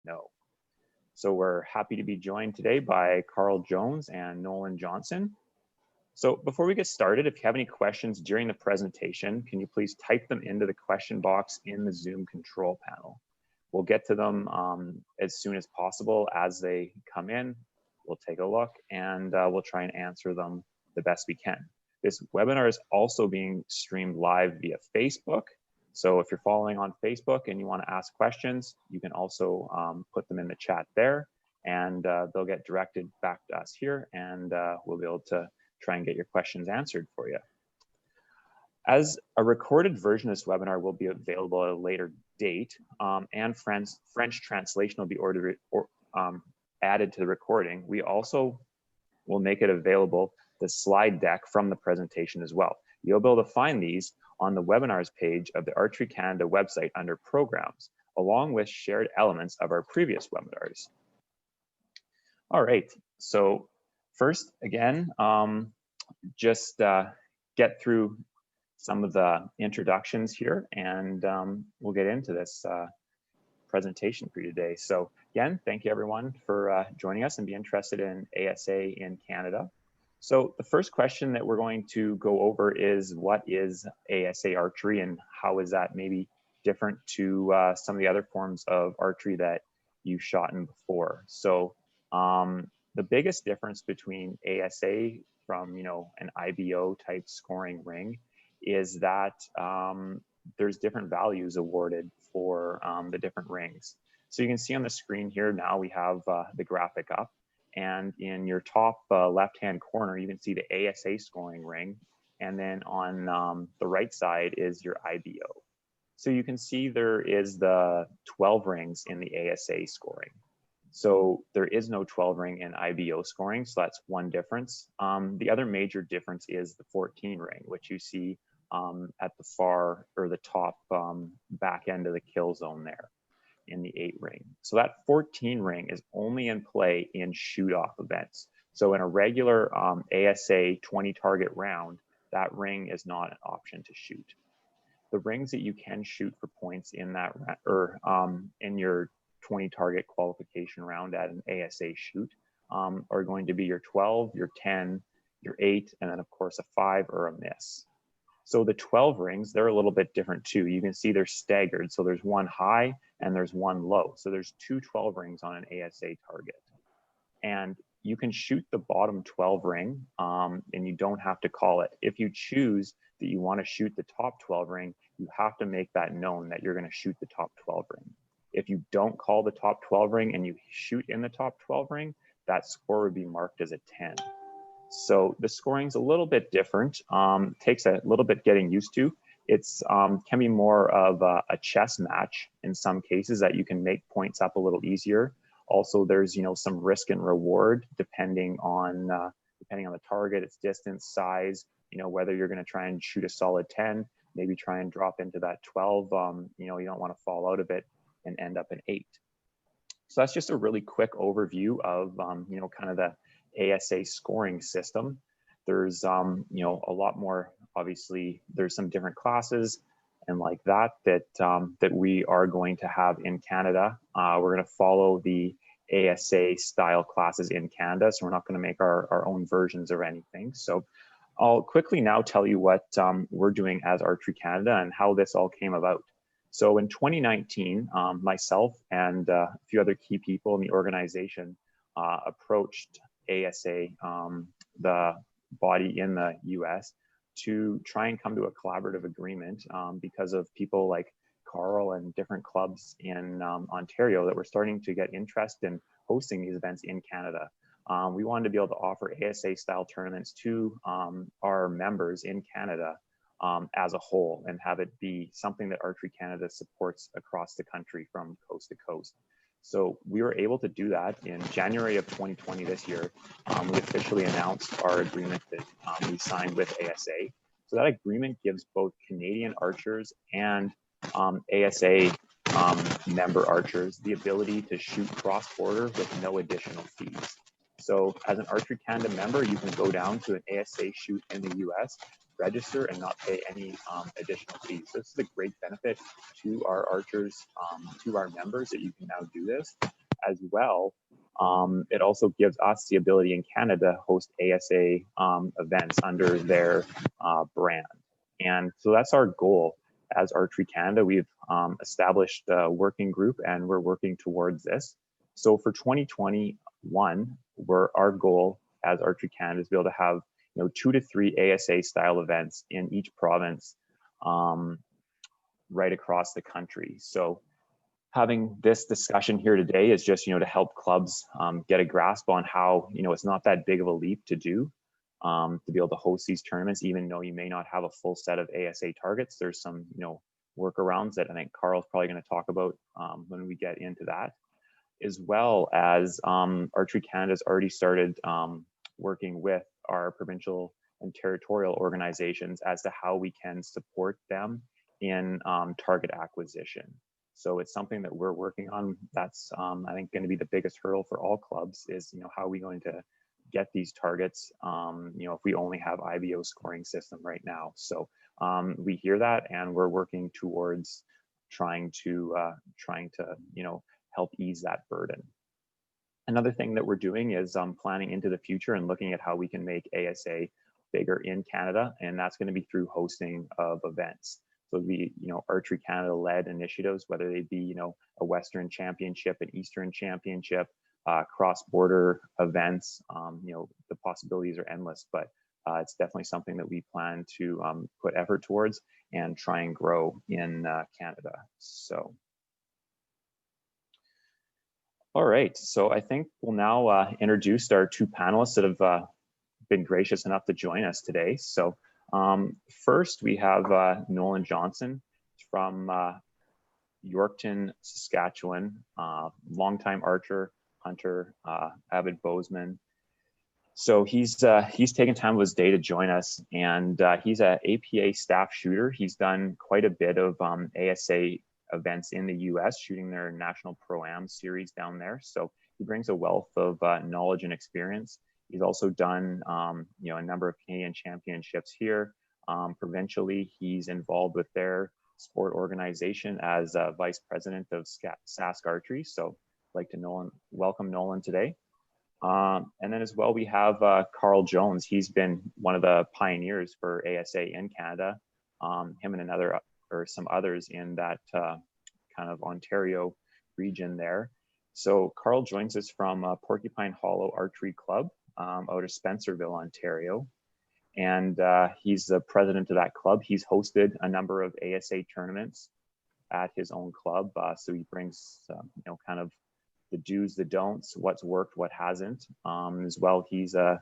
no. So we're happy to be joined today by Carl Jones and Nolan Johnson. So before we get started, if you have any questions during the presentation, can you please type them into the question box in the Zoom control panel? We'll get to them as soon as possible as they come in. We'll take a look and we'll try and answer them the best we can. This webinar is also being streamed live via Facebook. So if you're following on Facebook and you want to ask questions, you can also put them in the chat there, and they'll get directed back to us here, and we'll be able to try and get your questions answered for you. As a recorded version of this webinar will be available at a later date, and French translation will be added to the recording, we also will make it available, the slide deck from the presentation as well. You'll be able to find these on the webinars page of the Archery Canada website under programs, along with shared elements of our previous webinars. All right, so first, again, just get through some of the introductions here, and we'll get into this presentation for you today. So again, thank you everyone for joining us and be interested in ASA in Canada. So the first question that we're going to go over is, what is ASA Archery and how is that maybe different to some of the other forms of archery that you've shot in before? So the biggest difference between ASA from, an IBO type scoring ring is that there's different values awarded for the different rings. So you can see on the screen here now we have the graphic up. And in your top left-hand corner, you can see the ASA scoring ring. And then on the right side is your IBO. So you can see there is the 12 rings in the ASA scoring. So there is no 12 ring in IBO scoring, so that's one difference. The other major difference is the 14 ring, which you see at the far or the top back end of the kill zone there in the 8 ring. So that 14 ring is only in play in shoot off events. So in a regular ASA 20 target round, that ring is not an option to shoot. The rings that you can shoot for points in that or in your 20 target qualification round at an ASA shoot are going to be your 12, your 10, your 8, and then of course a 5 or a miss. So the 12 rings, they're a little bit different too. You can see they're staggered. So there's one high and there's one low. So there's two 12 rings on an ASA target. And you can shoot the bottom 12 ring and you don't have to call it. If you choose that you want to shoot the top 12 ring, you have to make that known that you're going to shoot the top 12 ring. If you don't call the top 12 ring and you shoot in the top 12 ring, that score would be marked as a 10. So the scoring's a little bit different. Takes a little bit getting used to. It's can be more of a chess match in some cases that you can make points up a little easier. Also, there's some risk and reward depending on the target, its distance, size. Whether you're going to try and shoot a solid 10, maybe try and drop into that 12. You don't want to fall out of it and end up an 8. So that's just a really quick overview of kind of the ASA scoring system. There's a lot more. Obviously there's some different classes and like that we are going to have in Canada. We're going to follow the ASA style classes in Canada, so we're not going to make our own versions of anything. So I'll quickly now tell you what we're doing as Archery Canada and how this all came about. So in 2019, myself and a few other key people in the organization approached ASA, the body in the US, to try and come to a collaborative agreement because of people like Carl and different clubs in Ontario that were starting to get interest in hosting these events in Canada. We wanted to be able to offer ASA style tournaments to our members in Canada as a whole and have it be something that Archery Canada supports across the country from coast to coast. So we were able to do that in January of 2020 this year. We officially announced our agreement that we signed with ASA. So that agreement gives both Canadian archers and ASA member archers the ability to shoot cross-border with no additional fees. So as an Archery Canada member, you can go down to an ASA shoot in the US, register and not pay any additional fees. So this is a great benefit to our archers, to our members, that you can now do this. as well, it also gives us the ability in Canada to host ASA events under their brand. And so that's our goal as Archery Canada. We've established a working group and we're working towards this. So for 2021, our goal as Archery Canada is to be able to have 2 to 3 ASA style events in each province right across the country. So having this discussion here today is just to help clubs get a grasp on how it's not that big of a leap to do to be able to host these tournaments, even though you may not have a full set of ASA targets. There's some workarounds that I think Carl's probably going to talk about when we get into that, as well as Archery Canada's already started working with our provincial and territorial organizations as to how we can support them in target acquisition. So it's something that we're working on. That's I think going to be the biggest hurdle for all clubs is how are we going to get these targets if we only have IBO scoring system right now. So we hear that and we're working towards trying to help ease that burden. Another thing that we're doing is planning into the future and looking at how we can make ASA bigger in Canada, and that's going to be through hosting of events. So the Archery Canada led initiatives, whether they be a Western Championship, an Eastern Championship, cross-border events. The possibilities are endless, but it's definitely something that we plan to put effort towards and try and grow in Canada. So. All right, so I think we'll now introduce our 2 panelists that have been gracious enough to join us today. So first we have Nolan Johnson from Yorkton, Saskatchewan, longtime archer, hunter, avid bowsman. So he's taken time of his day to join us, and he's an APA staff shooter. He's done quite a bit of ASA events in the US, shooting their National Pro-Am series down there. So he brings a wealth of knowledge and experience. He's also done a number of Canadian championships here. Provincially, he's involved with their sport organization as vice president of ASA Archery. So I'd like to welcome Nolan today. And then as well, we have Carl Jones. He's been one of the pioneers for ASA in Canada. Him and some others in that kind of Ontario region there. So Carl joins us from Porcupine Hollow Archery Club out of Spencerville, Ontario. And he's the president of that club. He's hosted a number of ASA tournaments at his own club. So he brings, kind of the do's, the don'ts, what's worked, what hasn't. As well, he's a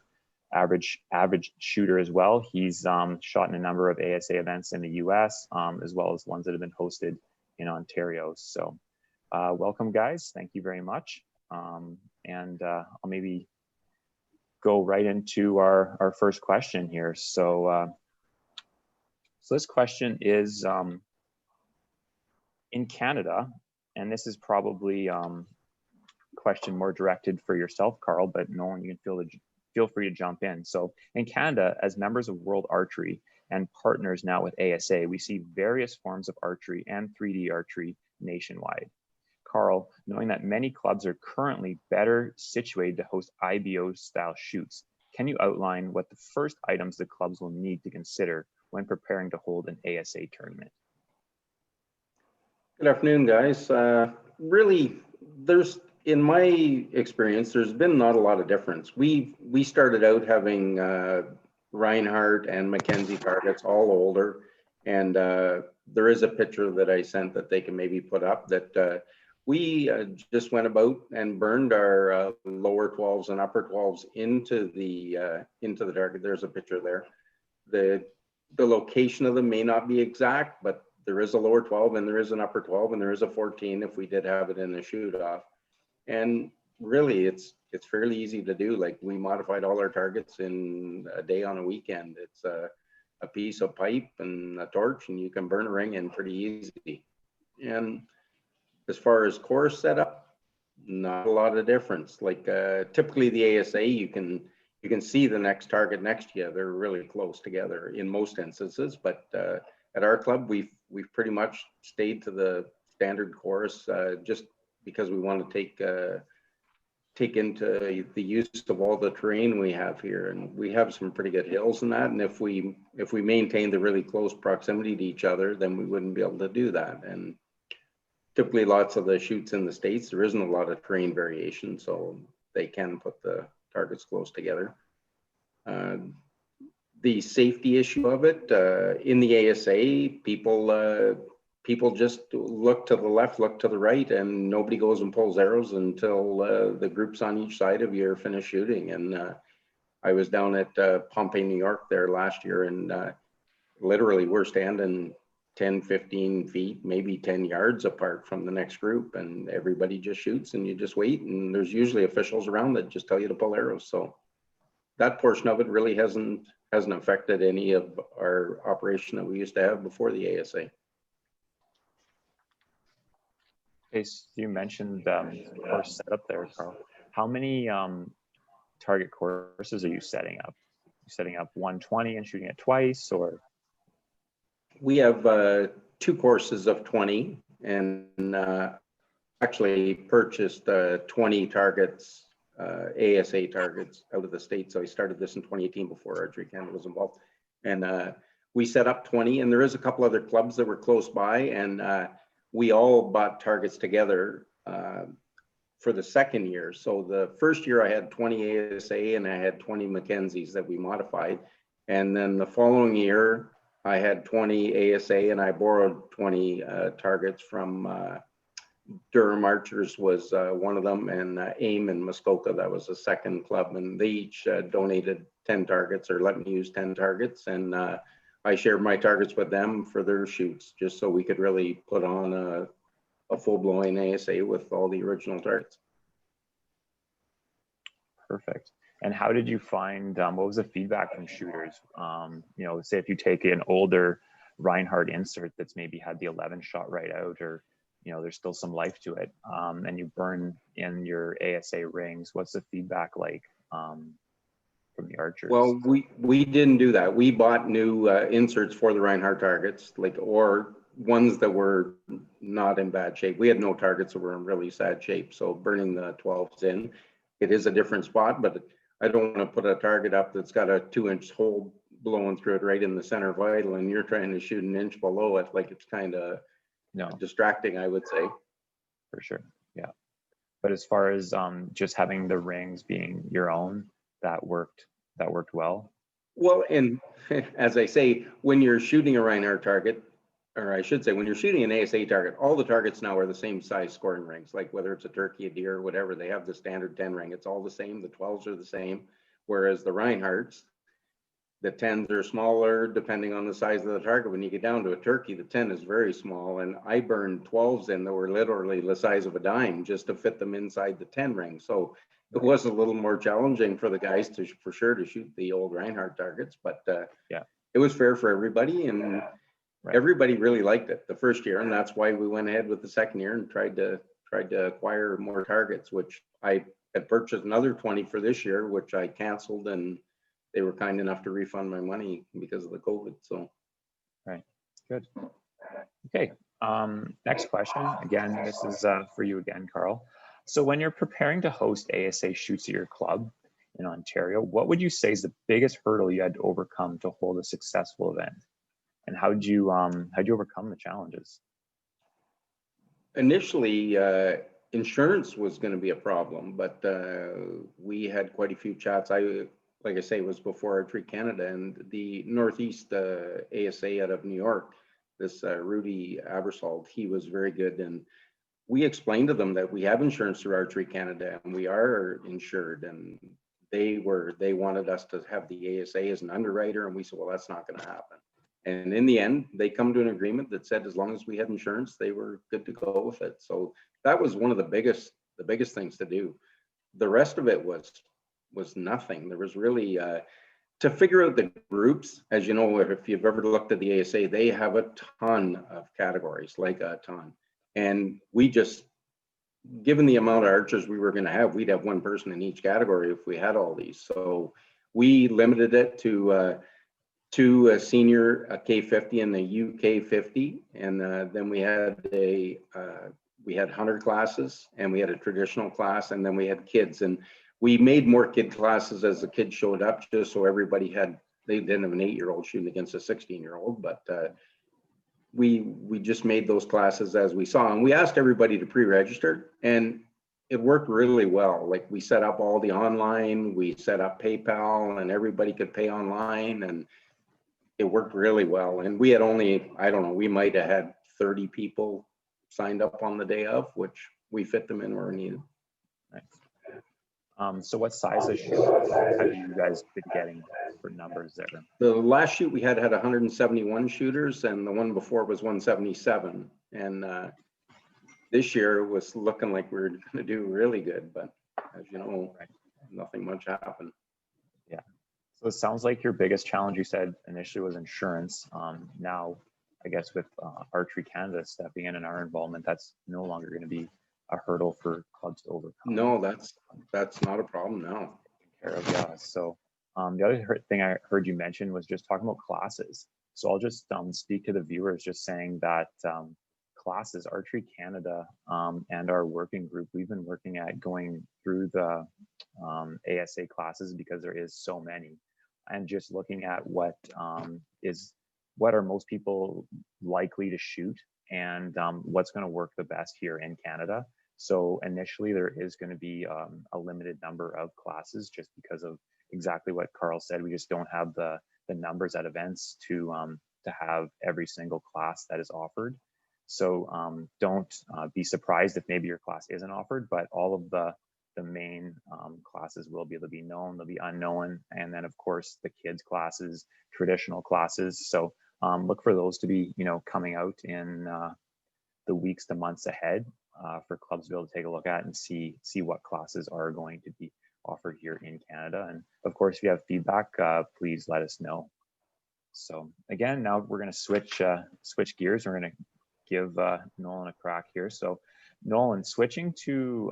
average shooter as well. He's shot in a number of ASA events in the US, as well as ones that have been hosted in Ontario. So welcome, guys. Thank you very much. And I'll maybe go right into our first question here. So this question is in Canada, and this is probably a question more directed for yourself, Carl, but Nolan, you can feel free to jump in. So in Canada, as members of World Archery and partners now with ASA, we see various forms of archery and 3D archery nationwide. Carl, knowing that many clubs are currently better situated to host IBO style shoots, can you outline what the first items the clubs will need to consider when preparing to hold an ASA tournament? Good afternoon, guys. Really, in my experience, there's been not a lot of difference. We started out having Reinhardt and Mackenzie targets, all older, and there is a picture that I sent that they can maybe put up that we just went about and burned our lower 12s and upper 12s into the target. There's a picture there. The location of them may not be exact, but there is a lower 12 and there is an upper 12 and there is a 14 if we did have it in the shoot off. And really, it's fairly easy to do. Like, we modified all our targets in a day on a weekend. It's a piece of pipe and a torch, and you can burn a ring in pretty easy. And as far as course setup, not a lot of difference. Like typically the ASA, you can see the next target next to you. They're really close together in most instances. But at our club, we've pretty much stayed to the standard course just because we want to take take into the use of all the terrain we have here, and we have some pretty good hills in that. And if we maintain the really close proximity to each other, then we wouldn't be able to do that. And typically, lots of the shoots in the States, there isn't a lot of terrain variation, so they can put the targets close together. The safety issue of it in the ASA, people just look to the left, look to the right, and nobody goes and pulls arrows until the groups on each side of you are finished shooting. And I was down at Pompey, New York there last year, and literally we're standing 10, 15 feet, maybe 10 yards apart from the next group, and everybody just shoots and you just wait, and there's usually officials around that just tell you to pull arrows. So that portion of it really hasn't affected any of our operation that we used to have before the ASA. Okay, so you mentioned course setup there, Carl. How many target courses are you setting up? You setting up 120 and shooting it twice, or? We have 2 courses of 20, and actually purchased 20 targets, ASA targets out of the States. So I started this in 2018 before Archery Canada was involved. And we set up 20, and there is a couple other clubs that were close by, and we all bought targets together for the second year. So the first year I had 20 ASA and I had 20 Mackenzies that we modified. And then the following year I had 20 ASA and I borrowed 20 targets from Durham Archers was one of them, and AIM in Muskoka, that was the second club, and they each donated 10 targets or let me use 10 targets, and I shared my targets with them for their shoots, just so we could really put on a full-blown ASA with all the original targets. Perfect. And how did you find, what was the feedback from shooters? You know, say if you take an older Reinhardt insert that's maybe had the 11 shot right out, or, you know, there's still some life to it, and you burn in your ASA rings, what's the feedback like from the archers? Well, we didn't do that. We bought new inserts for the Reinhardt targets, or ones that were not in bad shape. We had no targets that were in really sad shape, so burning the 12s in, it is a different spot, but I don't want to put a target up that's got a 2-inch hole blowing through it right in the center vital, and you're trying to shoot an inch below it. Like, it's kind of distracting, I would say. For sure, yeah. But as far as just having the rings being your own, that worked well. Well, and as I say, when you're shooting a Reinhardt target, or I should say, when you're shooting an ASA target, all the targets now are the same size scoring rings. Like whether it's a turkey, a deer, whatever, they have the standard 10 ring. It's all the same. The 12s are the same. Whereas the Reinhardts, the 10s are smaller depending on the size of the target. When you get down to a turkey, the 10 is very small. And I burned 12s in that were literally the size of a dime just to fit them inside the 10 ring. So it was a little more challenging for the guys to, for sure, to shoot the old Reinhardt targets, but it was fair for everybody, and everybody really liked it the first year, and that's why we went ahead with the second year and tried to acquire more targets, which I had purchased another 20 for this year, which I canceled, and they were kind enough to refund my money because of the COVID. So, right, good. Okay, next question. Again, this is for you again, Carl. So when you're preparing to host ASA shoots at your club in Ontario, what would you say is the biggest hurdle you had to overcome to hold a successful event? And how'd you overcome the challenges? Initially, insurance was going to be a problem, but we had quite a few chats. Like I say, it was before Archery Canada, and the Northeast ASA out of New York, this Rudy Abersold, he was very good, and we explained to them that we have insurance through Archery Canada and we are insured, and they wanted us to have the ASA as an underwriter, and we said, well, that's not going to happen. And in the end, they come to an agreement that said as long as we had insurance, they were good to go with it. So that was one of the biggest things to do. The rest of it was nothing. There was really to figure out the groups. As you know, if you've ever looked at the ASA, they have a ton of categories, like a ton. And we just, given the amount of archers we were going to have, we'd have one person in each category if we had all these. So we limited it to a senior, a K50 and a UK50. And then we had a we had hunter classes and we had a traditional class, and then we had kids. And we made more kid classes as the kids showed up, just so everybody had, they didn't have an 8-year-old shooting against a 16-year-old, but we just made those classes as we saw. And we asked everybody to pre-register, and it worked really well. Like, we set up all the online, we set up PayPal, and everybody could pay online, and it worked really well. And we had only, I don't know, we might have had 30 people signed up on the day of, which we fit them in where needed. Nice. So what size of shoot have you guys been getting for numbers there? The last shoot we had 171 shooters, and the one before was 177. And this year was looking like we were going to do really good, but as you know, nothing much happened. Yeah. So it sounds like your biggest challenge, you said initially, was insurance. Now, I guess with Archery Canada stepping in and our involvement, that's no longer going to be a hurdle for clubs to overcome. No, that's not a problem now. Yeah. So the other thing I heard you mention was just talking about classes. So I'll just speak to the viewers, just saying that classes, Archery Canada and our working group, we've been working at going through the ASA classes because there is so many, and just looking at what are most people likely to shoot, and what's going to work the best here in Canada. So initially there is going to be a limited number of classes, just because of exactly what Carl said. We just don't have the numbers at events to have every single class that is offered. So don't be surprised if maybe your class isn't offered, but all of the main classes will be able to be known, they'll be unknown, and then of course the kids classes, traditional classes. So look for those to be, coming out in the weeks to months ahead for clubs to be able to take a look at and see what classes are going to be offered here in Canada. And of course, if you have feedback, please let us know. So again, now we're going to switch gears. We're going to give Nolan a crack here. So Nolan, switching to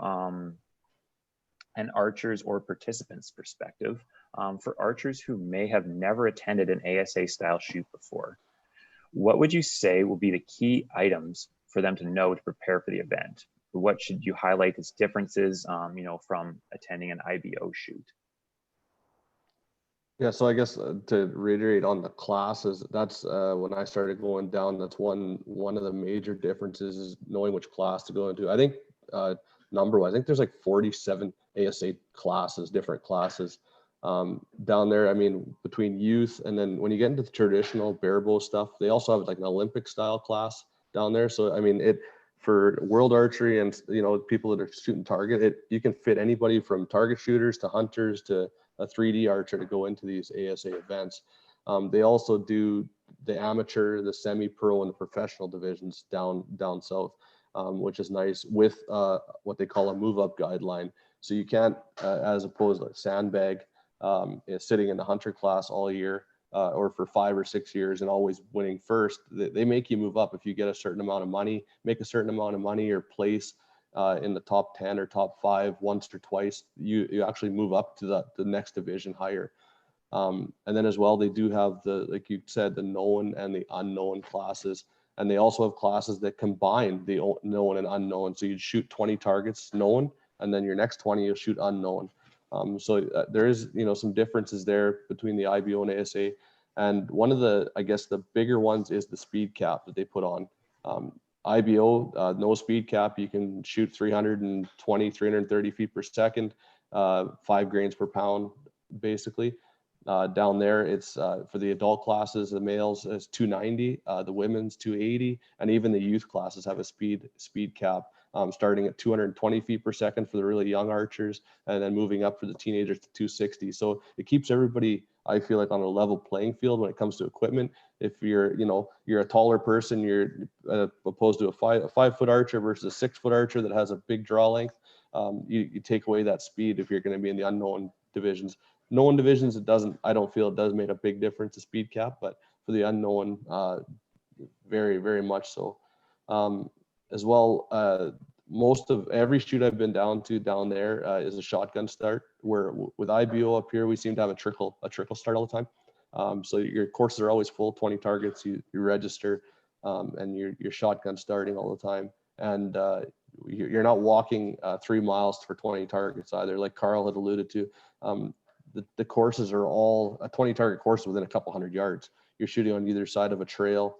an archer's or participant's perspective, for archers who may have never attended an ASA style shoot before, what would you say will be the key items for them to know to prepare for the event? What should you highlight as differences, from attending an IBO shoot? Yeah, so I guess to reiterate on the classes, that's when I started going down, that's one of the major differences is knowing which class to go into. I think number-wise, I think there's like 47 ASA classes, different classes down there. I mean, between youth and then when you get into the traditional barebow stuff, they also have like an Olympic style class down there. So I mean, for world archery and people that are shooting target, you can fit anybody from target shooters to hunters to a 3D archer to go into these ASA events. They also do the amateur, the semi-pro, and the professional divisions down south, which is nice, with what they call a move-up guideline. So you can't, as opposed to sandbag, sitting in the hunter class all year or for 5 or 6 years and always winning first. They make you move up if you get a certain amount of money, make a certain amount of money, or place in the top 10 or top 5 once or twice, you actually move up to the next division higher. And then as well, they do have like you said, the known and the unknown classes. And they also have classes that combine the known and unknown. So you'd shoot 20 targets known, and then your next 20 you'll shoot unknown. So there is, some differences there between the IBO and ASA. And one of I guess the bigger ones is the speed cap that they put on. IBO, no speed cap. You can shoot 320, 330 feet per second, 5 grains per pound, basically. Down there, it's for the adult classes, the males is 290, the women's 280, and even the youth classes have a speed cap starting at 220 feet per second for the really young archers, and then moving up for the teenagers to 260. So it keeps everybody, I feel like, on a level playing field when it comes to equipment. If you're a taller person, you're opposed to a 5-foot archer versus a 6-foot archer that has a big draw length, you take away that speed if you're going to be in the unknown divisions. Known divisions, I don't feel it does make a big difference, the speed cap, but for the unknown, very, very much so. As well, most of every shoot I've been down there is a shotgun start, where with IBO up here, we seem to have a trickle start all the time. So your courses are always full, 20 targets, you register, and you're shotgun starting all the time. And you're not walking 3 miles for 20 targets either, like Carl had alluded to. The courses are all a 20 target course within a couple hundred yards. You're shooting on either side of a trail,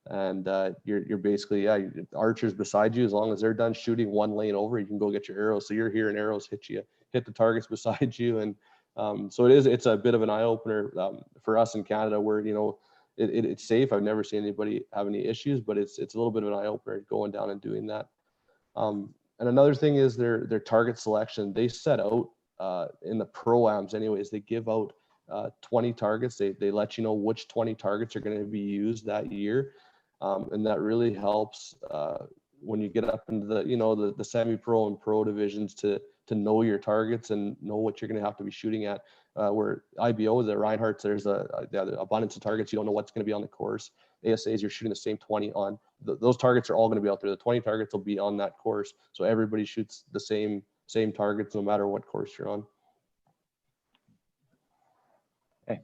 and you're basically, archers beside you. As long as they're done shooting 1 lane over, you can go get your arrows. So you're hearing arrows hit the targets beside you. And so it's a bit of an eye opener for us in Canada, where, you know, it's safe. I've never seen anybody have any issues, but it's a little bit of an eye opener going down and doing that. And another thing is their target selection. They set out in the pro-ams anyways, they give out 20 targets. They let you know which 20 targets are going to be used that year. And that really helps when you get up into the, you know, the semi-pro and pro divisions to know your targets and know what you're going to have to be shooting at. Where IBO, the Reinhardt's, there's a abundance of targets. You don't know what's going to be on the course. ASAs, you're shooting the same 20 on. Those targets are all going to be out there. The 20 targets will be on that course. So everybody shoots the same targets no matter what course you're on. Okay,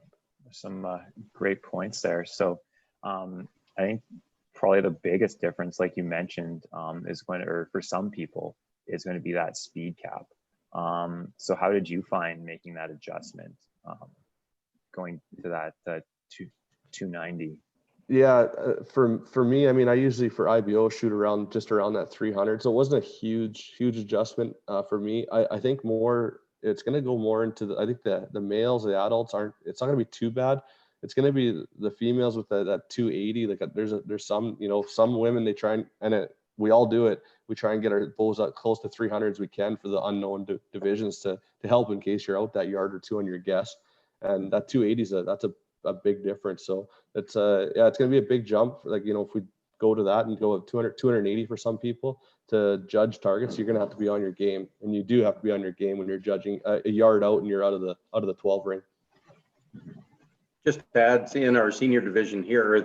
some great points there. So I think probably the biggest difference, like you mentioned, is going to, or for some people, is going to be that speed cap. So how did you find making that adjustment, going to that 290? Yeah, for me, I mean, I usually for IBO shoot just around that 300, so it wasn't a huge adjustment for me. I think more it's going to go more into I think the males, the adults it's not going to be too bad. It's going to be the females with that 280. Like there's some, you know, some women, they try and we all do it. We try and get our bows up close to 300 as we can for the unknown divisions to help in case you're out that yard or two on your guess. And that 280 that's a big difference. So it's it's going to be a big jump. Like, you know, if we go to that and go 280 for some people to judge targets, you're going to have to be on your game, and you do have to be on your game when you're judging a yard out and you're out of the 12 ring. Just to add, in our senior division here,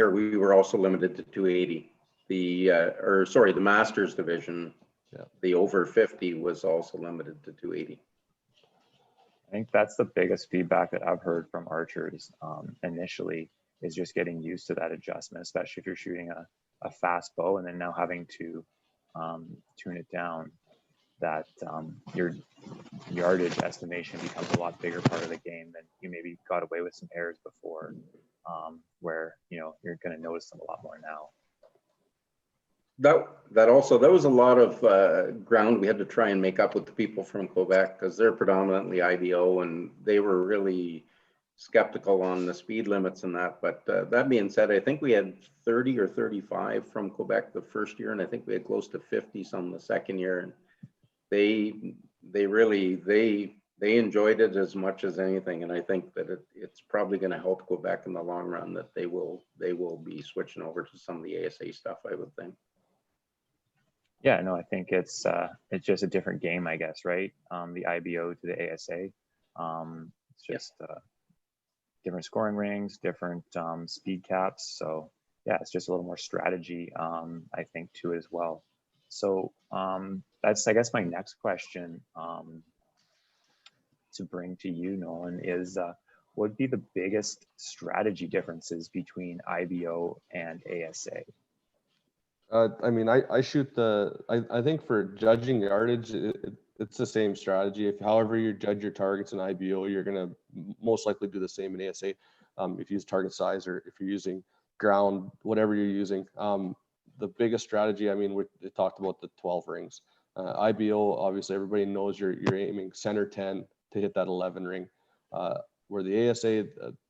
we were also limited to 280. The masters division, the over 50 was also limited to 280. I think that's the biggest feedback that I've heard from archers initially, is just getting used to that adjustment, especially if you're shooting a fast bow and then now having to tune it down, that your yardage estimation becomes a lot bigger part of the game than you maybe got away with some errors before, where, you know, you're going to notice them a lot more now. That was a lot of ground we had to try and make up with the people from Quebec, because they're predominantly IBO and they were really skeptical on the speed limits and that. But that being said, I think we had 30 or 35 from Quebec the first year, and I think we had close to 50 some the second year. And they enjoyed it as much as anything. And I think that it's probably going to help Quebec in the long run, that they will be switching over to some of the ASA stuff, I would think. Yeah, no, I think it's just a different game, I guess, right? The IBO to the ASA, it's just different scoring rings, different speed caps. So yeah, it's just a little more strategy, I think, too, as well. So that's, I guess, my next question to bring to you, Nolan, is what would be the biggest strategy differences between IBO and ASA? I mean, I shoot I think for judging yardage, it's the same strategy. However you judge your targets in IBO, you're going to most likely do the same in ASA. If you use target size, or if you're using ground, whatever you're using. The biggest strategy, I mean, we talked about the 12 rings. IBO, obviously, everybody knows you're aiming center 10 to hit that 11 ring. Where the ASA,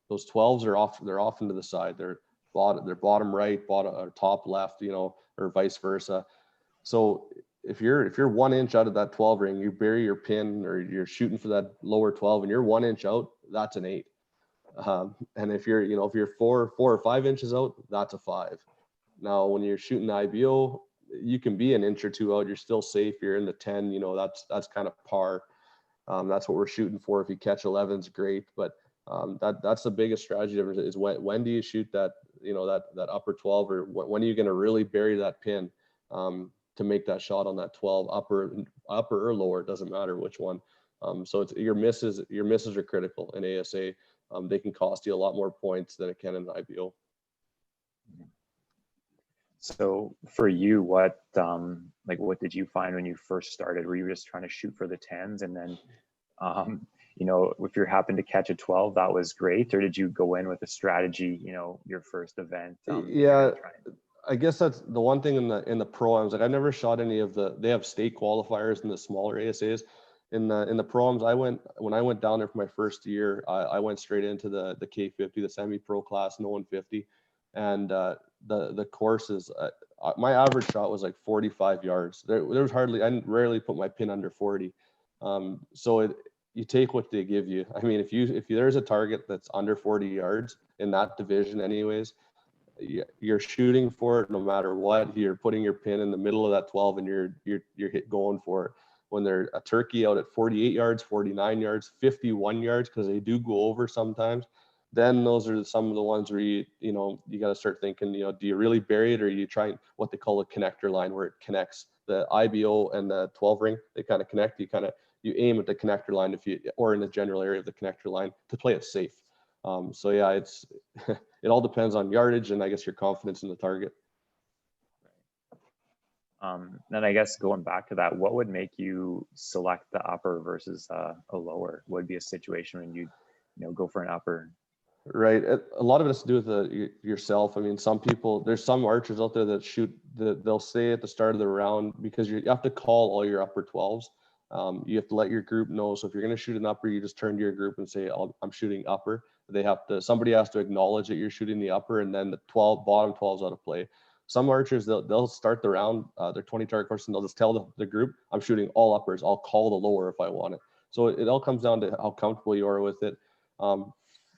those 12s are they're off into the side. They're bottom right, bottom or top left, you know, or vice versa. So if you're 1 inch out of that 12 ring, you bury your pin, or you're shooting for that lower 12 and you're 1 inch out, that's an 8. And if you're 4 or 5 inches out, that's a 5. Now, when you're shooting the IBO, you can be an inch or two out. You're still safe. You're in the 10. You know, that's kind of par. That's what we're shooting for. If you catch 11's great, but that's the biggest strategy difference is when do you shoot that, you know, that upper 12, or when are you going to really bury that pin to make that shot on that 12, upper or lower, it doesn't matter which one. So it's your misses are critical in ASA. They can cost you a lot more points than it can in IBO. So for you, what what did you find when you first started? Were you just trying to shoot for the 10s, and then if you happened to catch a 12, that was great? Or did you go in with a strategy, your first event? Yeah, I guess that's the one thing in the pro-ams. Like, I never shot any of they have state qualifiers in the smaller ASAs. In the pro-ams, when I went down there for my first year, I went straight into the K50, the semi-pro class, no 150. And the courses, my average shot was like 45 yards. There was I rarely put my pin under 40. So you take what they give you. I mean, if there's a target that's under 40 yards in that division anyways, you're shooting for it no matter what. You're putting your pin in the middle of that 12 and you're going for it. When they're a turkey out at 48 yards, 49 yards, 51 yards, because they do go over sometimes, then those are some of the ones where you got to start thinking, do you really bury it, or you try what they call a connector line, where it connects the IBO and the 12 ring. They kind of connect. You aim at the connector line or in the general area of the connector line to play it safe. So yeah, it's it all depends on yardage and I guess your confidence in the target. Then I guess going back to that, what would make you select the upper versus a lower? What would be a situation when you go for an upper? Right. A lot of it has to do with yourself. I mean, there's some archers out there that shoot, they'll say at the start of the round, because you have to call all your upper 12s. You have to let your group know. So if you're going to shoot an upper, you just turn to your group and say, I'm shooting upper. Somebody has to acknowledge that you're shooting the upper, and then the bottom 12's out of play. Some archers, they'll start the round, their 20 target course, and they'll just tell the group, I'm shooting all uppers. I'll call the lower if I want it. So it all comes down to how comfortable you are with it.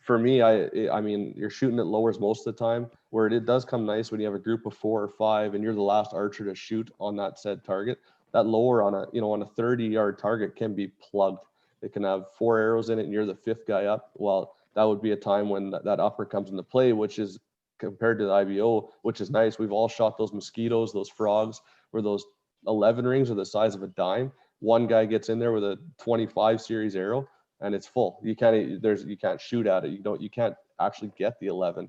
For me, I mean, you're shooting at lowers most of the time, where it does come nice when you have a group of 4 or 5 and you're the last archer to shoot on that said target. That lower on a 30-yard target can be plugged. It can have 4 arrows in it and you're the 5th guy up. Well, that would be a time when that upper comes into play, which is compared to the IBO, which is nice. We've all shot those mosquitoes, those frogs, where those 11 rings are the size of a dime. One guy gets in there with a 25 series arrow and it's full. You can't shoot at it. You can't actually get the 11.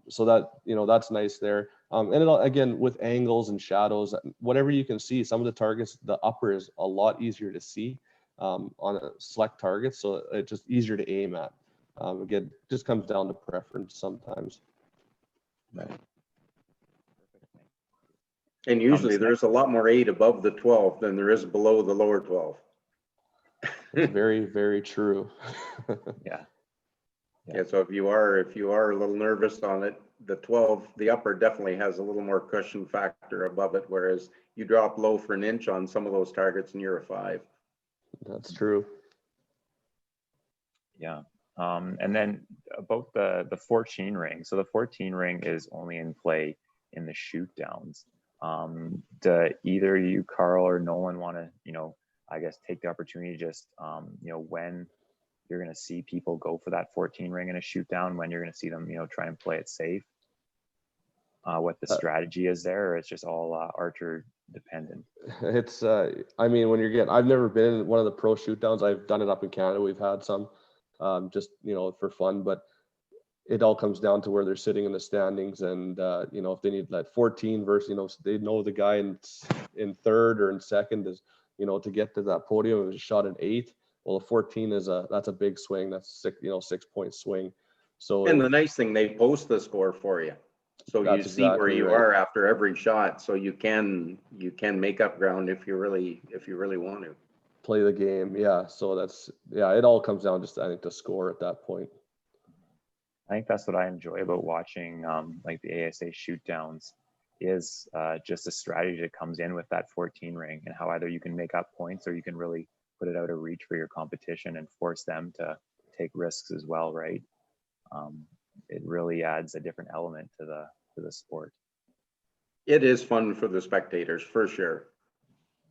So that's nice there. And again, with angles and shadows, whatever you can see, some of the targets, the upper is a lot easier to see on a select target. So it's just easier to aim at. Again, just comes down to preference sometimes. Right. And usually there's a lot more 8 above the 12 than there is below the lower 12. It's very, very true. Yeah. So if you are a little nervous on it, the upper definitely has a little more cushion factor above it, whereas you drop low for an inch on some of those targets and you're a 5. That's true. Yeah. And then about the 14 ring. So the 14 ring is only in play in the shoot downs. Do either you, Carl or Nolan, want to, I guess, take the opportunity to just, when you're going to see people go for that 14 ring in a shoot down, when you're going to see them, try and play it safe, what the strategy is there, or it's just all archer dependent? It's, I mean, I've never been in one of the pro shoot downs. I've done it up in Canada. We've had some, just, for fun, but it all comes down to where they're sitting in the standings. And, if they need that 14 versus, they know the guy in third or in second is, to get to that podium, it was a shot in 8th. Well, a 14 that's a big swing. That's 6-point swing. So, and the nice thing, they post the score for you, so you see where you are after every shot, so you can make up ground if you really want to play the game. Yeah. So it all comes down just, I think, to score at that point. I think that's what I enjoy about watching like the ASA shoot downs, is just a strategy that comes in with that 14 ring, and how either you can make up points or you can really put it out of reach for your competition and force them to take risks as well, right? It really adds a different element to the sport. It is fun for the spectators, for sure.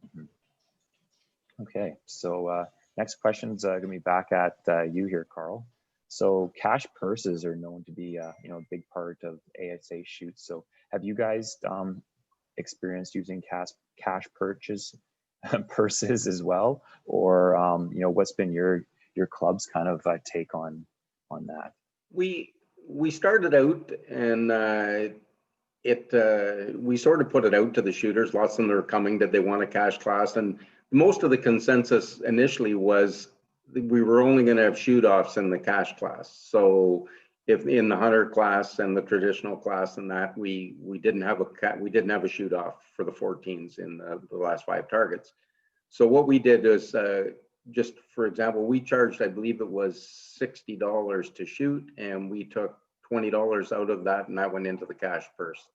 Mm-hmm. Okay, so next question's going to be back at you here, Carl. So cash purses are known to be a big part of ASA shoots. So have you guys experienced using cash purses as well, or what's been your club's kind of take on that? We started out, and we sort of put it out to the shooters. Lots of them are coming that they want a cash class, and most of the consensus initially was we were only going to have shoot offs in the cash class. So if in the hunter class and the traditional class and that we didn't have a shoot off for the 14s in the last 5 targets. So what we did is just for example, we charged, I believe it was $60 to shoot, and we took $20 out of that, and that went into the cash purse.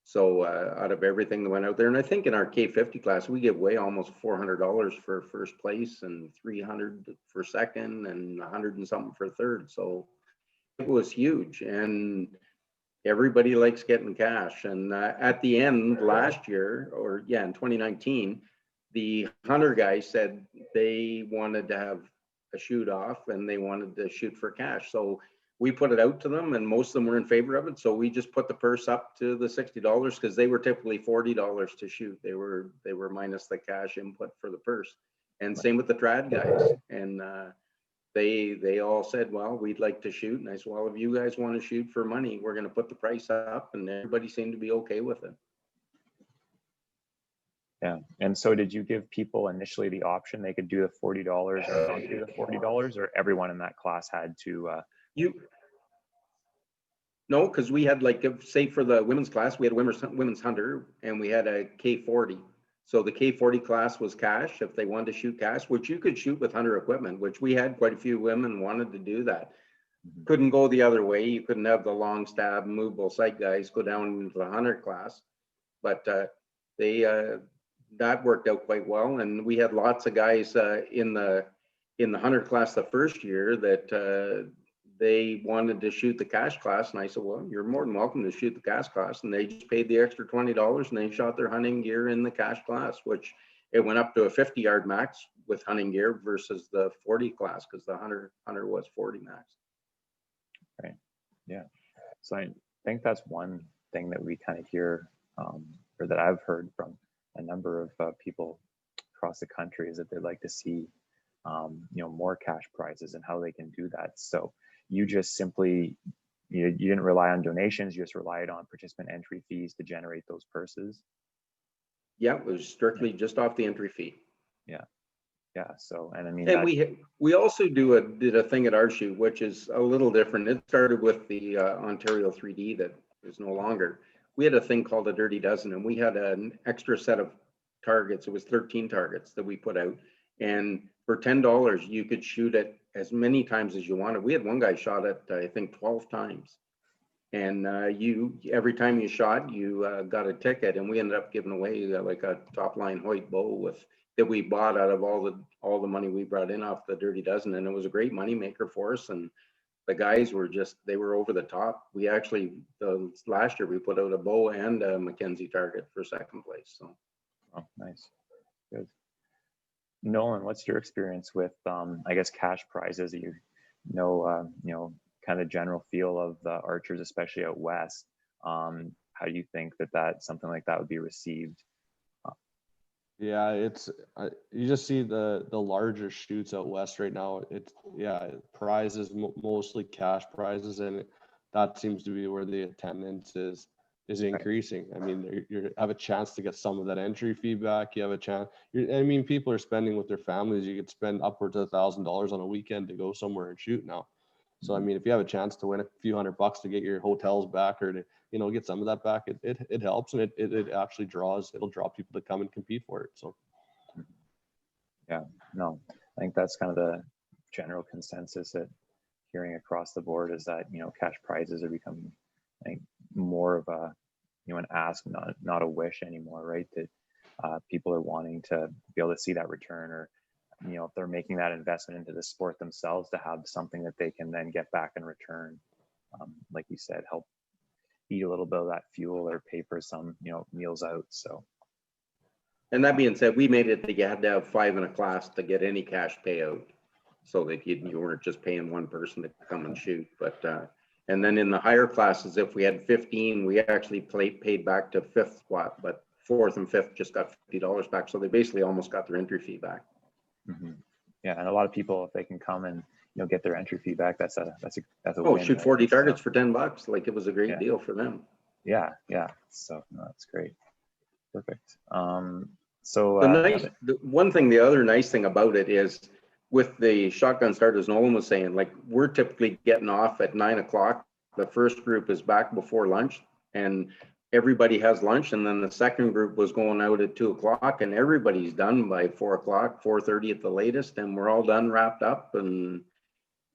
So out of everything that went out there, and I think in our K50 class, we give away almost $400 for first place and $300 for second and $100 and something for third. So it was huge, and everybody likes getting cash. And at the end last year, or yeah, in 2019, the hunter guys said they wanted to have a shoot off and they wanted to shoot for cash. So we put it out to them, and most of them were in favor of it. So we just put the purse up to the $60 because they were typically $40 to shoot. They were minus the cash input for the purse. And same with the trad guys. And they all said, well, we'd like to shoot. And I said, well, if you guys want to shoot for money, we're going to put the price up. And everybody seemed to be okay with it. Yeah. And so did you give people initially the option they could do the $40 or not do the $40, or everyone in that class had to No, because we had, like, say for the women's class, we had women's hunter, and we had a K40. So the K40 class was cash if they wanted to shoot cash, which you could shoot with hunter equipment, which we had quite a few women wanted to do that. Couldn't go the other way. You couldn't have the long stab movable sight guys go down into the hunter class, but that worked out quite well. And we had lots of guys in the hunter class the first year that they wanted to shoot the cash class. And I said, well, you're more than welcome to shoot the cash class. And they just paid the extra $20 and they shot their hunting gear in the cash class, which it went up to a 50-yard max with hunting gear versus the 40 class, because the hunter was 40 max. Right. Yeah. So I think that's one thing that we kind of hear, or that I've heard from a number of people across the country, is that they'd like to see, more cash prizes and how they can do that. So you just simply, you didn't rely on donations, you just relied on participant entry fees to generate those purses. Yeah, it was strictly just off the entry fee. Yeah. Yeah. So, and I mean, and we also did a thing at our shoot, which is a little different. It started with the Ontario 3D that is no longer. We had a thing called a Dirty Dozen, and we had an extra set of targets. It was 13 targets that we put out, and for $10 you could shoot it as many times as you wanted. We had one guy shot it, I think, 12 times, and every time you shot, you got a ticket, and we ended up giving away like a top line Hoyt bow that we bought out of all the money we brought in off the Dirty Dozen, and it was a great money maker for us. And the guys were they were over the top. We actually, last year we put out a bow and a Mackenzie target for second place. So, oh, nice, good. Nolan, what's your experience with, I guess, cash prizes? Kind of general feel of the archers, especially out west. How do you think that something like that would be received? Yeah, you just see the larger shoots out west right now. Prizes, mostly cash prizes, and that seems to be where the attendance is increasing. I mean, you have a chance to get some of that entry feedback. You have a chance. People are spending with their families. You could spend upwards of $1,000 on a weekend to go somewhere and shoot now. So I mean, if you have a chance to win a few $100 to get your hotels back, or to get some of that back, it helps, and it actually it'll draw people to come and compete for it. So yeah, no, I think that's kind of the general consensus that hearing across the board is that cash prizes are becoming, I think, more of a an ask, not a wish anymore, right? That people are wanting to be able to see that return, or if they're making that investment into the sport themselves, to have something that they can then get back in return. Like you said, help eat a little bit of that fuel or pay for some meals out. So, and that being said, we made it that you had to have 5 in a class to get any cash payout, so that you weren't just paying one person to come and shoot. But and then in the higher classes, if we had 15, we actually paid back to 5th spot, but 4th and 5th just got $50 back, so they basically almost got their entry fee back. Mm-hmm. Yeah, and a lot of people, if they can come and get their entry fee back, that's a win, shoot 40 right? targets for $10. Like, it was a great deal for them. Yeah, yeah. So no, that's great. Perfect. So the other nice thing about it is with the shotgun start, as Nolan was saying, like we're typically getting off at 9 o'clock. The first group is back before lunch and everybody has lunch. And then the second group was going out at 2 o'clock and everybody's done by 4 o'clock, 4:30 at the latest. And we're all done, wrapped up. And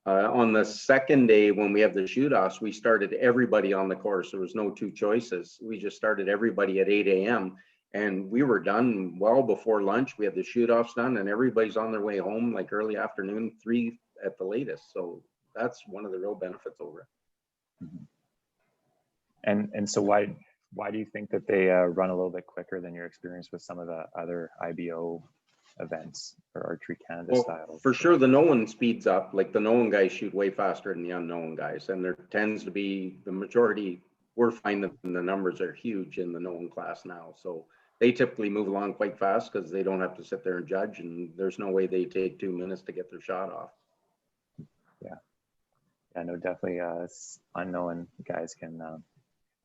on the second day, when we have the shoot-offs, we started everybody on the course. There was no two choices. We just started everybody at 8 a.m. and we were done well before lunch. We had the shoot-offs done and everybody's on their way home like early afternoon, 3 at the latest. So that's one of the real benefits over it. And so why do you think that they run a little bit quicker than your experience with some of the other IBO events or Archery Canada style? For sure, the known speeds up. Like the known guys shoot way faster than the unknown guys, and there tends to be the majority. We're finding the numbers are huge in the known class now, so they typically move along quite fast because they don't have to sit there and judge, and there's no way they take 2 minutes to get their shot off. Yeah, yeah, no, definitely. Unknown guys can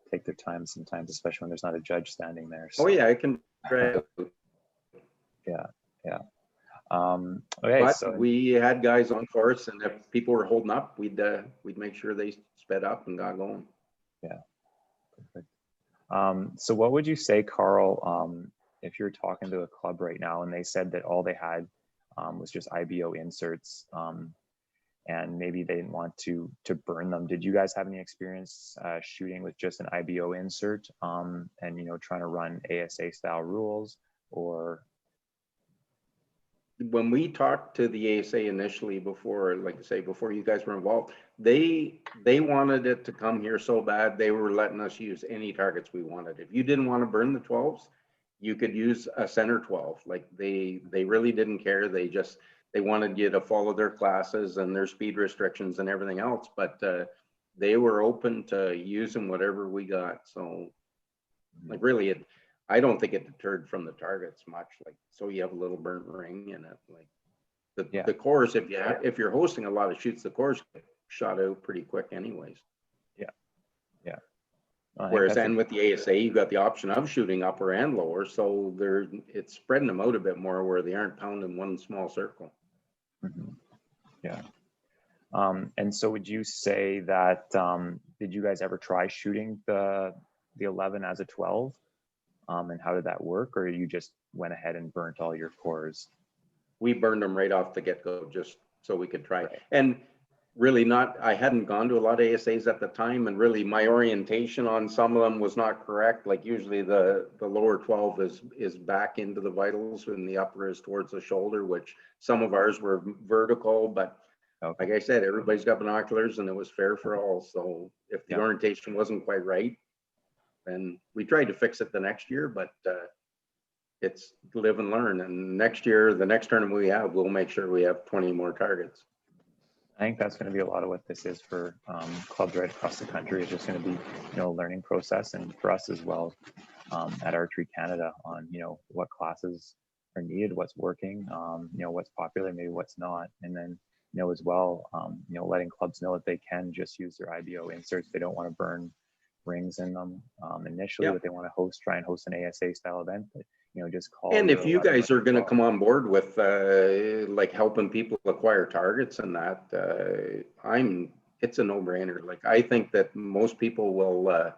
take their time sometimes, especially when there's not a judge standing there. So. Oh yeah, I can. Yeah, yeah. Okay, but so we had guys on course, and if people were holding up, we'd make sure they sped up and got going. Yeah, perfect. So what would you say, Carl, if you're talking to a club right now and they said that all they had was just IBO inserts, and maybe they didn't want to burn them? Did you guys have any experience shooting with just an IBO insert and trying to run ASA style rules? Or when we talked to the ASA initially, before you guys were involved, they wanted it to come here so bad they were letting us use any targets we wanted. If you didn't want to burn the 12s, you could use a center 12. Like they really didn't care. They wanted you to follow their classes and their speed restrictions and everything else, but they were open to using whatever we got. So like really I don't think it deterred from the targets much. Like, so you have a little burnt ring in it. Like the course, if you're hosting a lot of shoots, the course get shot out pretty quick anyways. Yeah, yeah. Whereas then with the ASA, you've got the option of shooting upper and lower, so it's spreading them out a bit more where they aren't pounding one small circle. Mm-hmm. Yeah. And so would you say that did you guys ever try shooting the 11 as a 12? And how did that work? Or you just went ahead and burnt all your cores? We burned them right off the get-go just so we could try. Right. And really I hadn't gone to a lot of ASAs at the time, and really my orientation on some of them was not correct. Like usually the lower 12 is back into the vitals and the upper is towards the shoulder, which some of ours were vertical, but okay. Like I said, everybody's got binoculars and it was fair for all. So if the orientation wasn't quite right, then we tried to fix it the next year, but it's live and learn. And next year, the next tournament we have, we'll make sure we have 20 more targets. I think that's going to be a lot of what this is for clubs right across the country. It's just going to be, a learning process, and for us as well at Archery Canada on, what classes are needed, what's working, what's popular, maybe what's not, and then, as well, letting clubs know that they can just use their IBO inserts. They don't want to burn rings in them initially, but they want to try and host an ASA style event. But, just call. And if you guys are going to come on board with like helping people acquire targets and that, it's a no-brainer. Like I think that most people will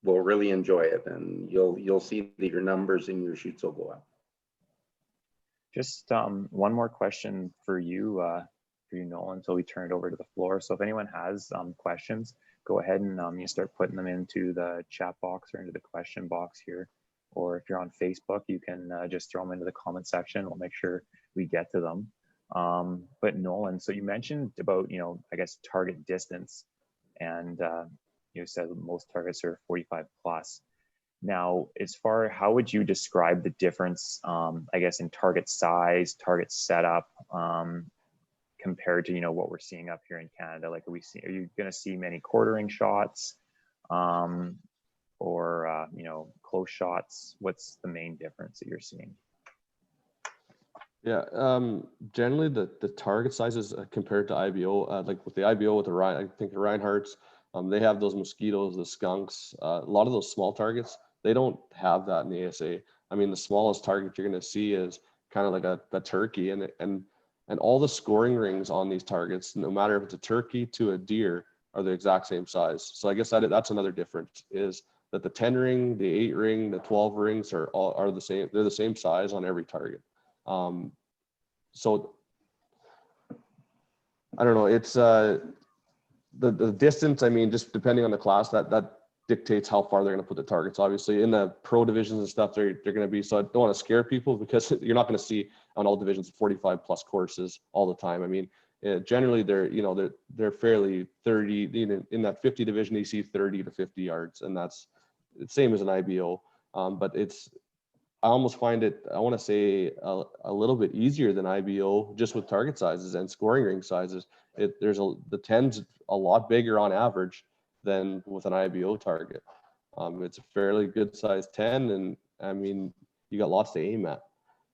really enjoy it, and you'll see that your numbers and your shoots will go up. Just one more question for you, Nolan, until we turn it over to the floor. So if anyone has questions, go ahead and you start putting them into the chat box or into the question box here. Or if you're on Facebook, you can just throw them into the comment section. We'll make sure we get to them. But Nolan, so you mentioned about, I guess, target distance, and you said most targets are 45 plus. Now, how would you describe the difference, I guess, in target size, target setup, compared to, what we're seeing up here in Canada? Like, are you going to see many quartering shots? Or close shots? What's the main difference that you're seeing? Yeah, generally the target sizes compared to IBO, like with the IBO with the Ryan, I think the Reinhardt's They have those mosquitoes, the skunks, a lot of those small targets. They don't have that in the ASA. I mean, the smallest target you're going to see is kind of like a turkey, and all the scoring rings on these targets, no matter if it's a turkey to a deer, are the exact same size. So I guess that's another difference, is that the 10 ring, the 8 ring, the 12 rings are the same. They're the same size on every target. So I don't know. It's the distance. I mean, just depending on the class, that dictates how far they're going to put the targets. Obviously, in the pro divisions and stuff, they're going to be. So I don't want to scare people, because you're not going to see on all divisions 45 plus courses all the time. I mean, generally they're fairly 30. In that 50 division, you see 30 to 50 yards, and that's the same as an IBO. But I almost find it, I want to say, a little bit easier than IBO, just with target sizes and scoring ring sizes. The 10's a lot bigger on average than with an IBO target. It's a fairly good size 10, and I mean, you got lots to aim at.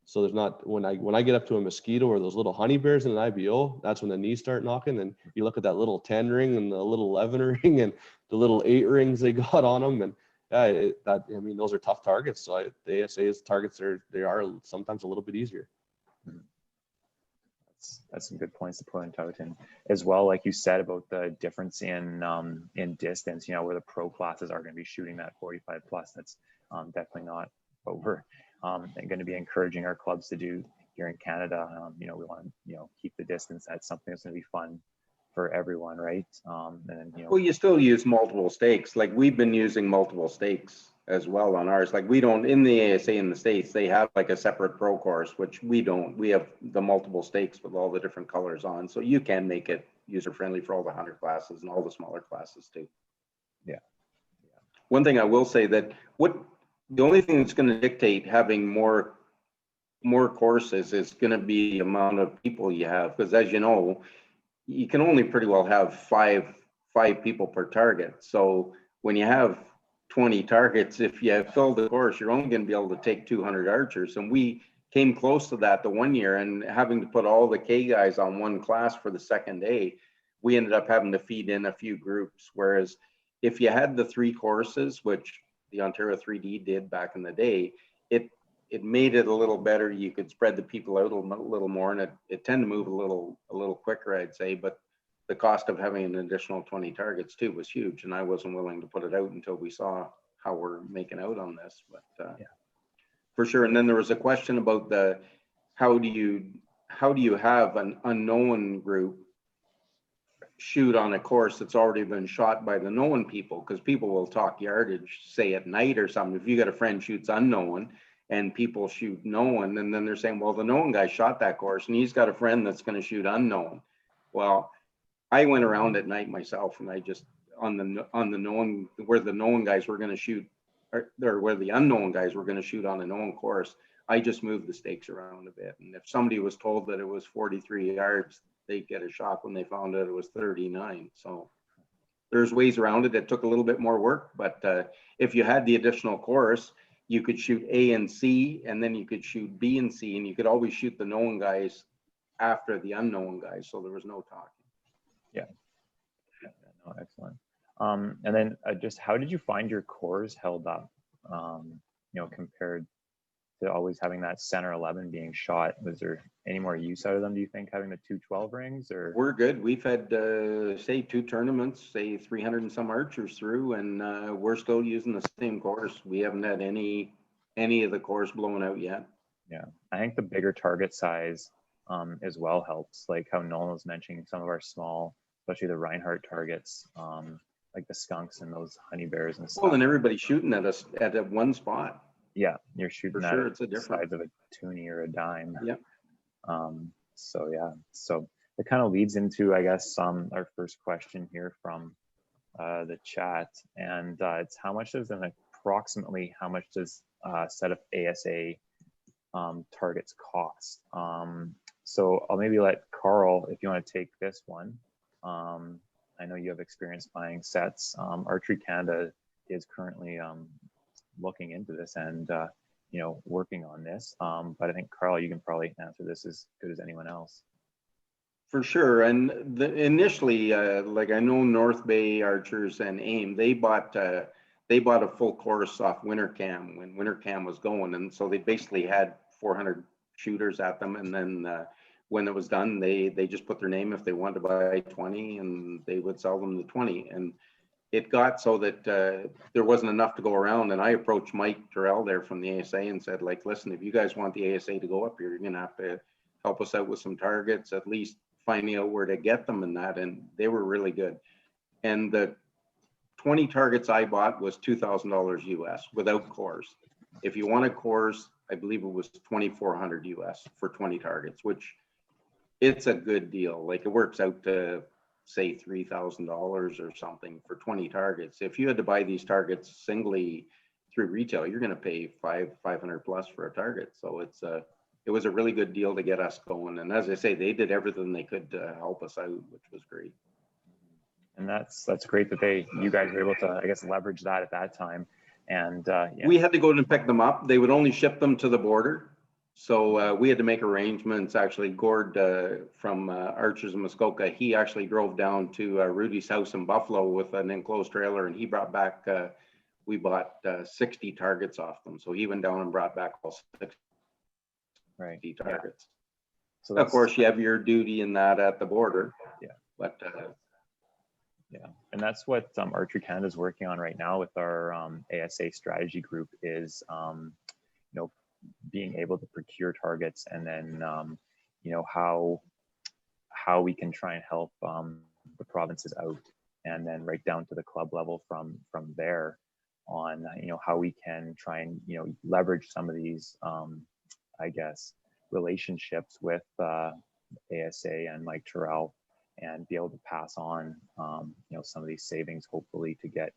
So there's not, when I get up to a mosquito or those little honey bears in an IBO, that's when the knees start knocking. And you look at that little 10 ring and the little 11 ring and the little 8 rings they got on them, and I mean, those are tough targets. So the ASA's targets they are sometimes a little bit easier. That's some good points to point out, and as well, like you said about the difference in distance, where the pro classes are going to be shooting that 45 plus. That's definitely not what we're going to be encouraging our clubs to do here in Canada. We want to keep the distance. That's something that's going to be fun for everyone, right? Well, you still use multiple stakes. Like, we've been using multiple stakes as well on ours. Like, we don't, in the ASA in the States, they have like a separate pro course, which we don't. We have the multiple stakes with all the different colors on. So you can make it user friendly for all the 100 classes and all the smaller classes too. Yeah. One thing I will say, that the only thing that's going to dictate having more courses is going to be the amount of people you have, because as you know, you can only pretty well have five people per target. So when you have 20 targets, if you have filled the course, you're only going to be able to take 200 archers. And we came close to that the one year, and having to put all the K guys on one class for the second day, we ended up having to feed in a few groups. Whereas if you had the 3 courses, which the Ontario 3D did back in the day, it made it a little better. You could spread the people out a little more, and it tended to move a little quicker, I'd say. But the cost of having an additional 20 targets too was huge, and I wasn't willing to put it out until we saw how we're making out on this. But yeah, for sure. And then there was a question about how do you have an unknown group shoot on a course that's already been shot by the known people? Because people will talk yardage, say at night or something. If you got a friend shoots unknown and people shoot known, and then they're saying, well, the known guy shot that course and he's got a friend that's going to shoot unknown. Well, I went around at night myself, and I just on the known, where the known guys were going to shoot, or where the unknown guys were going to shoot on a known course, I just moved the stakes around a bit. And if somebody was told that it was 43 yards, they'd get a shock when they found out it was 39. So there's ways around it. It took a little bit more work, but if you had the additional course, you could shoot A and C, and then you could shoot B and C, and you could always shoot the known guys after the unknown guys. So there was no talking. Yeah. No, excellent. And then just how did you find your cores held up, compared to always having that center 11 being shot? Was there any more use out of them, do you think, having the 212 rings? Or we're good. We've had say 2 tournaments, say 300 and some archers through, and we're still using the same course. We haven't had any of the cores blown out yet. Yeah, I think the bigger target size as well helps, like how Nolan was mentioning some of our small, especially the Reinhardt targets, like the skunks and those honey bears and stuff. Well, and everybody's shooting at us at one spot. Yeah, you're shooting for at sure. It's a difference. size of a toonie or a dime. Yeah. So yeah, so it kind of leads into, I guess, our first question here from the chat, and it's approximately how much does a set of ASA targets cost? So I'll maybe let Carl, if you want to take this one. I know you have experience buying sets. Archery Canada is currently looking into this and working on this. But I think, Carl, you can probably answer this as good as anyone else. For sure. And initially, like I know North Bay Archers and AIM, they bought a full course off Wintercam when Wintercam was going. And so they basically had 400 shooters at them. And then when it was done, they just put their name if they wanted to buy 20, and they would sell them the 20. And it got so that there wasn't enough to go around. And I approached Mike Terrell there from the ASA and said, like, listen, if you guys want the ASA to go up here, you're going to have to help us out with some targets, at least finding out where to get them and that. And they were really good. And the 20 targets I bought was $2,000 US without cores. If you wanted cores, I believe it was 2,400 US for 20 targets, which it's a good deal. Like, it works out to say $3,000 or something for 20 targets. If you had to buy these targets singly through retail, you're going to pay 500 plus for a target. So it was a really good deal to get us going. And as I say, they did everything they could to help us out, which was great. And that's great that you guys were able to, I guess, leverage that at that time. And yeah. We had to go and pick them up. They would only ship them to the border. So we had to make arrangements. Actually, Gord from Archers in Muskoka, he actually drove down to Rudy's house in Buffalo with an enclosed trailer, and he brought back, we bought 60 targets off them. So he went down and brought back all 60 targets. Yeah. So of course, you have your duty in that at the border. Yeah. But yeah, and that's what Archery Canada is working on right now with our ASA strategy group is, being able to procure targets, and then how we can try and help the provinces out, and then right down to the club level from there on, how we can try and leverage some of these I guess relationships with ASA and Mike Terrell, and be able to pass on some of these savings, hopefully, to get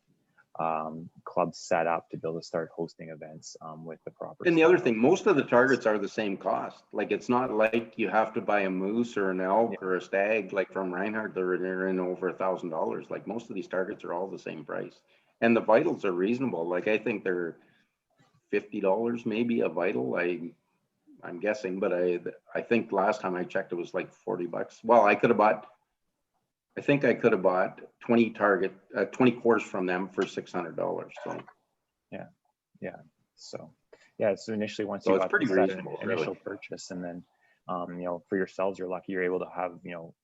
clubs set up to be able to start hosting events with the proper. And the other thing, most of the targets are the same cost. Like, it's not like you have to buy a moose or an elk or a stag, like from Reinhardt, they're in over $1,000. Like, most of these targets are all the same price, and the vitals are reasonable. Like, I think they're $50 maybe a vital. I'm guessing, but I think last time I checked it was like $40. Well, I could have bought 20 cores from them for $600. So yeah. So initially, once so you it's got pretty that reasonable, initial really. Purchase, and then for yourselves, you're lucky you're able to have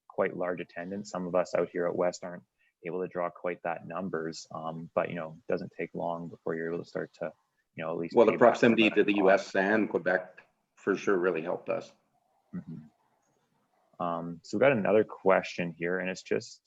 quite large attendance. Some of us out here at West aren't able to draw quite that numbers, but it doesn't take long before you're able to start to at least. Well, the proximity to the US and Quebec for sure really helped us. Mm-hmm. So we got another question here, and it's just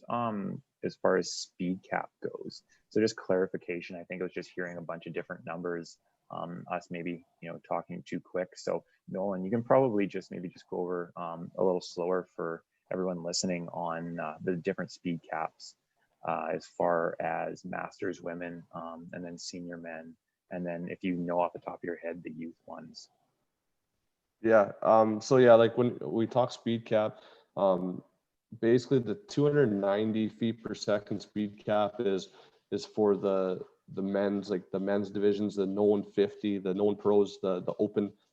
as far as speed cap goes. So just clarification, I think I was just hearing a bunch of different numbers, us maybe talking too quick. So Nolan, you can probably just go over a little slower for everyone listening on the different speed caps as far as masters women, and then senior men, and then if you know off the top of your head the youth ones. Yeah. So yeah, like when we talk speed cap, basically the 290 feet per second speed cap is for the men's, like the men's divisions, the known 50, the known pros, the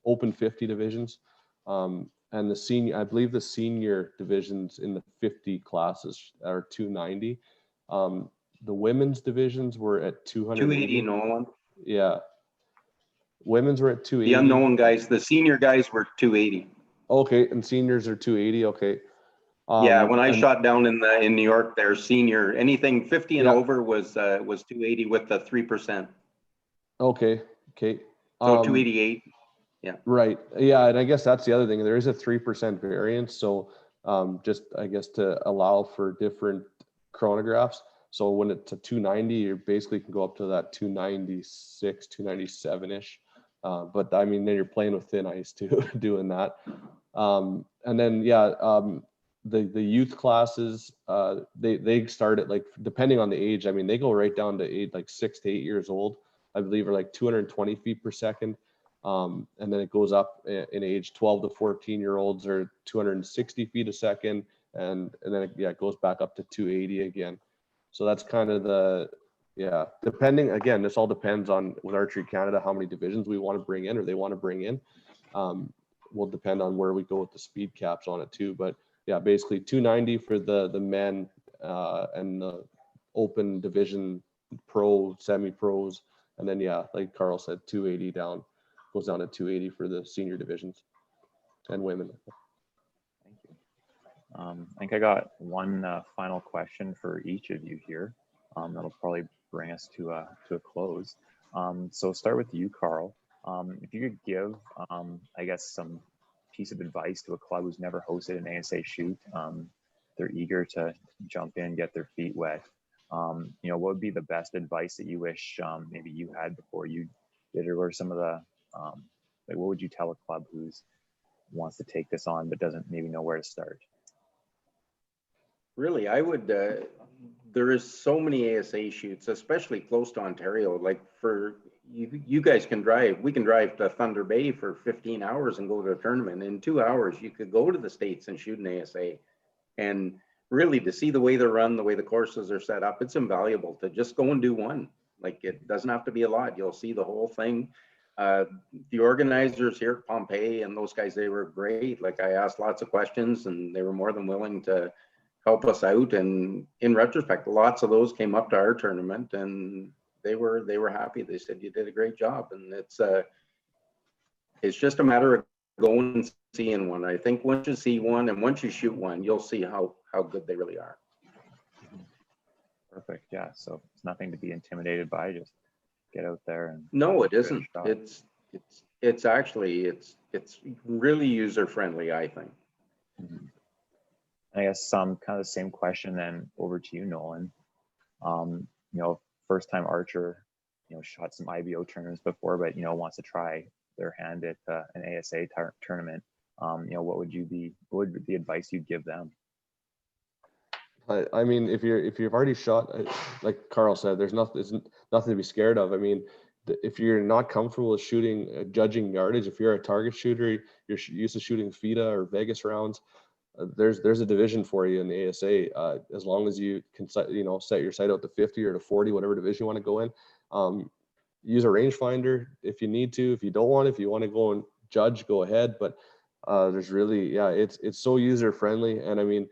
open 50 divisions, and the senior, I believe the senior divisions in the 50 classes are 290. The women's divisions were at 280, Nolan. Yeah. Women's were at 280. The unknown guys, the senior guys were 280. Okay, and seniors are 280. Okay. Yeah, when I shot down in New York, their senior, anything 50 and over was 280 with the 3%. Okay. So 288. Yeah. Right. Yeah, and I guess that's the other thing. There is a 3% variance. So just I guess to allow for different chronographs. So when it's a 290, you basically can go up to that 296, 297-ish. But I mean, then you're playing with thin ice too, doing that. And then, the youth classes, they start at, like, depending on the age, I mean, they go right down to age like 6 to 8 years old, I believe, are like 220 feet per second. And then it goes up in age 12 to 14-year-olds are 260 feet a second. And then it goes back up to 280 again. So that's kind of depending, again, this all depends on, with Archery Canada, how many divisions we want to bring in or they want to bring in. Will depend on where we go with the speed caps on it too. But yeah, basically 290 for the men and the open division, pro, semi-pros, and then yeah, like Carl said, 280 down, goes down to 280 for the senior divisions and women. Thank you. I think I got one final question for each of you here. That'll probably bring us to a close. So start with you, Carl. If you could give, I guess, some piece of advice to a club who's never hosted an ASA shoot, they're eager to jump in, get their feet wet. You know, what would be the best advice that you wish maybe you had before you did, or what are some of the, like, what would you tell a club who's wants to take this on but doesn't maybe know where to start? Really, I would, there is so many ASA shoots, especially close to Ontario. Like for you guys can drive, we can drive to Thunder Bay for 15 hours and go to a tournament. In 2 hours, you could go to the States and shoot an ASA. And really, to see the way they run, the way the courses are set up, it's invaluable to just go and do one. Like, it doesn't have to be a lot. You'll see the whole thing. The organizers here at Pompeii and those guys, they were great. Like, I asked lots of questions and they were more than willing to help us out. And in retrospect, lots of those came up to our tournament and they were happy. They said, you did a great job. And it's just a matter of going and seeing one. I think once you see one and once you shoot one, you'll see how good they really are. Perfect. Yeah. So it's nothing to be intimidated by. Just get out there and. No, it isn't. It's actually, it's really user friendly, I think. Mm-hmm. I guess some kind of the same question then over to you, Nolan. You know, first time archer, you know, shot some IBO tournaments before, but, you know, wants to try their hand at an ASA tournament. You know, what would be the advice you'd give them? I mean, if you've already shot, like Carl said, there's nothing to be scared of. I mean, if you're not comfortable with shooting, judging yardage, if you're a target shooter, you're used to shooting FIDA or Vegas rounds, there's a division for you in the ASA. As long as you can, you know, set your sight out to 50 or to 40, whatever division you want to go in. Use a rangefinder if you need to. If you don't want, if you want to go and judge, go ahead. But there's really, yeah, it's so user friendly. And I mean,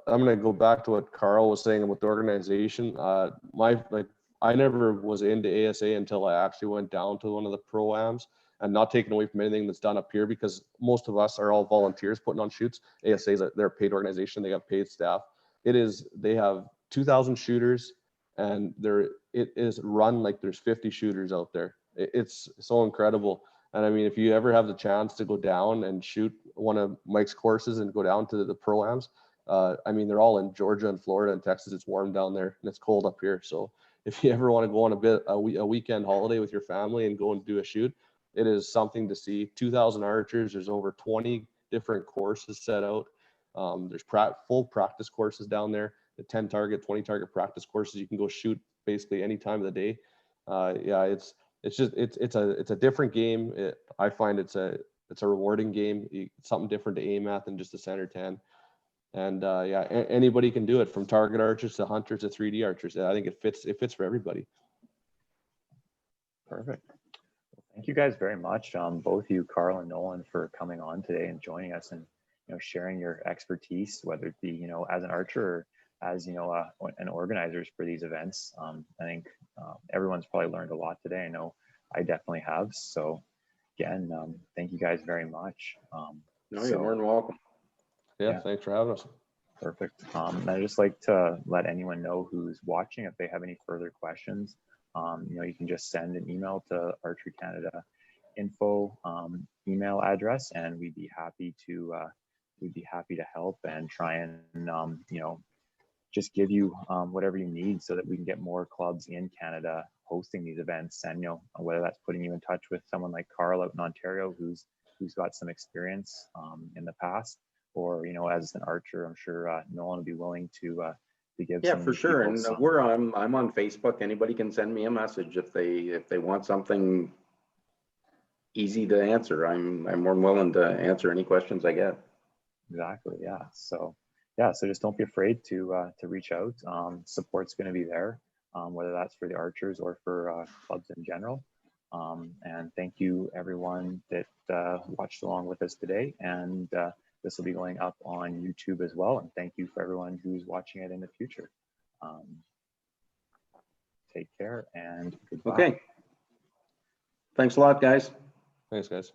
I'm going to go back to what Carl was saying about the organization. I never was into ASA until I actually went down to one of the pro-ams, and not taking away from anything that's done up here, because most of us are all volunteers putting on shoots. ASA, they're a paid organization. They have paid staff. They have 2,000 shooters, and it is run like there's 50 shooters out there. It's so incredible. And I mean, if you ever have the chance to go down and shoot one of Mike's courses and go down to the pro-ams, I mean, they're all in Georgia and Florida and Texas. It's warm down there and it's cold up here. So if you ever want to go on a weekend holiday with your family and go and do a shoot, it is something to see. 2,000 archers. There's over 20 different courses set out. There's full practice courses down there. The 10 target, 20 target practice courses. You can go shoot basically any time of the day. Yeah, it's a different game. I find it's a rewarding game. It's something different to aim at than just a center 10. And yeah, anybody can do it, from target archers to hunters to 3D archers. I think it fits for everybody. Perfect. Well, thank you guys very much, both you, Carl and Nolan, for coming on today and joining us and, you know, sharing your expertise, whether it be, you know, as an archer or as, you know, an organizers for these events. I think everyone's probably learned a lot today. I know I definitely have. So again, thank you guys very much. No, you're more than welcome. Yeah, thanks for having us. Perfect. I'd just like to let anyone know who's watching, if they have any further questions, you know, you can just send an email to Archery Canada info email address, and we'd be happy to help and try and you know, just give you whatever you need so that we can get more clubs in Canada hosting these events. And, you know, whether that's putting you in touch with someone like Carl out in Ontario who's got some experience in the past, or, you know, as an archer, I'm sure Nolan will be willing to give. Yeah, for sure. And I'm on Facebook. Anybody can send me a message if they want something easy to answer. I'm more than willing to answer any questions I get. Exactly. Yeah. So yeah. So just don't be afraid to reach out. Support's going to be there, whether that's for the archers or for clubs in general. And thank you everyone that watched along with us today. And this will be going up on YouTube as well. And thank you for everyone who's watching it in the future. Take care and goodbye. Okay. Thanks a lot, guys. Thanks, guys.